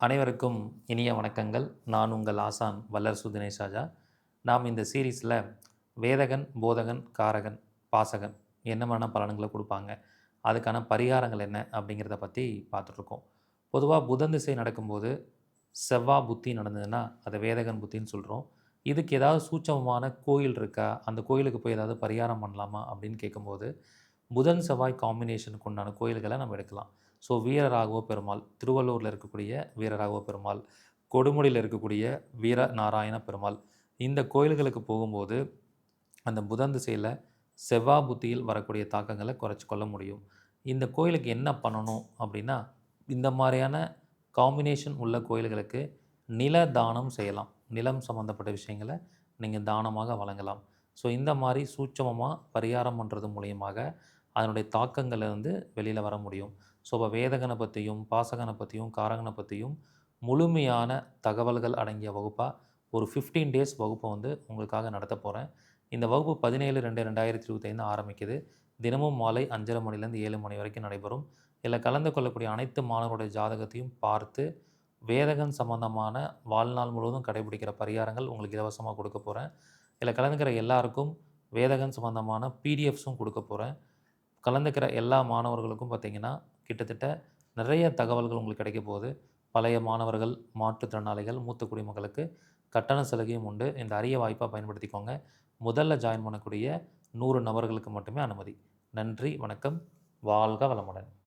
அனைவருக்கும் இனிய வணக்கங்கள். நான் உங்கள் ஆசான் வல்லரசு தினேஷ் ராஜா. நாம் இந்த சீரீஸில் வேதகன், போதகன், காரகன், பாசகன் என்னமான பலன்களை கொடுப்பாங்க, அதுக்கான பரிகாரங்கள் என்ன அப்படிங்கிறத பற்றி பார்த்துட்ருக்கோம். பொதுவாக புதன் திசை நடக்கும்போது செவ்வா புத்தி நடந்ததுன்னா அதை வேதகன் புத்தின்னு சொல்கிறோம். இதுக்கு ஏதாவது சூட்சமமான கோயில் இருக்கா, அந்த கோயிலுக்கு போய் ஏதாவது பரிகாரம் பண்ணலாமா அப்படின்னு கேட்கும்போது புதன் செவ்வாய் காம்பினேஷனுக்கு உண்டான கோயில்களை நம்ம எடுக்கலாம். ஸோ வீரராகவ பெருமாள், திருவள்ளூரில் இருக்கக்கூடிய வீரராகவ பெருமாள், கொடுமுடியில் இருக்கக்கூடிய வீர நாராயண பெருமாள், இந்த கோயில்களுக்கு போகும்போது அந்த புதன் திசையில் செவ்வாய் புத்தியில் வரக்கூடிய தாக்கங்களை குறைச்சி கொள்ள முடியும். இந்த கோயிலுக்கு என்ன பண்ணணும் அப்படின்னா, இந்த மாதிரியான காம்பினேஷன் உள்ள கோயில்களுக்கு நில தானம் செய்யலாம். நிலம் சம்மந்தப்பட்ட விஷயங்களை நீங்கள் தானமாக வழங்கலாம். ஸோ இந்த மாதிரி சூட்சமமாக பரிகாரம் பண்ணுறது மூலியமாக அதனுடைய தாக்கங்கள்லேருந்து வெளியில் வர முடியும். ஸோ இப்போ வேதகனை பற்றியும், பாசகனை பற்றியும், காரகனை பற்றியும் முழுமையான தகவல்கள் அடங்கிய வகுப்பாக ஒரு 15 டேஸ் வகுப்பை வந்து உங்களுக்காக நடத்த போகிறேன். இந்த வகுப்பு 17/2/2025 ஆரம்பிக்குது. தினமும் மாலை 5:30 மணிலேருந்து 7 மணி வரைக்கும் நடைபெறும். இதில் கலந்து கொள்ளக்கூடிய அனைத்து மாணவருடைய ஜாதகத்தையும் பார்த்து வேதகன் சம்பந்தமான வாழ்நாள் முழுவதும் கடைபிடிக்கிற பரிகாரங்கள் உங்களுக்கு இலவசமாக கொடுக்க போகிறேன். இதில் கலந்துக்கிற எல்லாருக்கும் வேதகன் சம்பந்தமான பிடிஎஃப்ஸும் கொடுக்க போகிறேன். கலந்துக்கிற எல்லா மாணவர்களுக்கும் பார்த்திங்கன்னா கிட்டத்தட்ட நிறைய தகவல்கள் உங்களுக்கு கிடைக்க போகுது. பழைய மாணவர்கள், மாற்றுத்திறனாளிகள், மூத்த குடிமக்களுக்கு கட்டண சலுகையும் உண்டு. இந்த அரிய வாய்ப்பாக பயன்படுத்திக்கோங்க. முதல்ல ஜாயின் பண்ணக்கூடிய 100 நபர்களுக்கு மட்டுமே அனுமதி. நன்றி, வணக்கம். வாழ்க வளமுடன்.